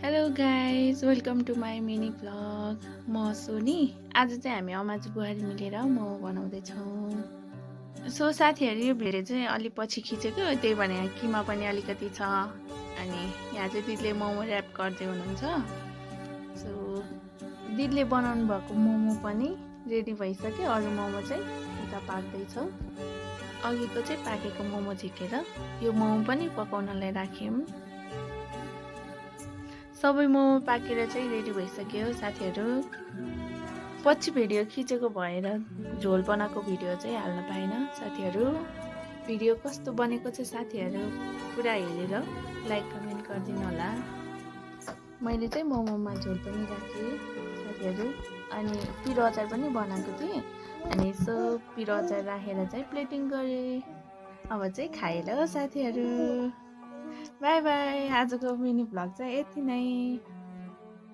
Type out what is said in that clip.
Hello guys welcome to my mini vlog. म सोनी। आज चाहिँ हामी अमाजी बुहारी मिलेर मोमो बनाउँदैछौँ। सो साथीहरू यो भिडियो चाहिँ अलिक पछि खिचेको, त्यही भने किमा पनि अलिकति छ। अनि यहाँ चाहिँ दिदीले मोमो ऱ्याप गर्दै हुनुहुन्छ। सो दिदीले बनाउनु भएको मोमो पनि रेडी भइसक्यो। अरू मोमो चाहिँ उता पाक्दैछौँ। अघिको चाहिँ पाकेको मोमो झिकेर यो मोमो पनि पकाउनलाई राख्यौँ। सबै मोमो पाकेर चाहिँ रेडी भइसक्यो साथीहरू। पछि भिडियो खिचेको भएर झोल बनाएको भिडियो चाहिँ हाल्न पाएन साथीहरू। भिडियो कस्तो बनेको चाहिँ साथीहरू पुरा हेरेर लाइक कमेन्ट गरिदिनु होला। मैले चाहिँ मोमोमा झोल पनि राखेँ साथीहरू। अनि पिरो अचार पनि बनाएको थिएँ। अनि यसो पिरो अचार राखेर चाहिँ प्लेटिङ गरेँ। अब चाहिँ खाएर साथीहरू बाई बाई। आजको मिनी भ्लग चाहिँ यति नै।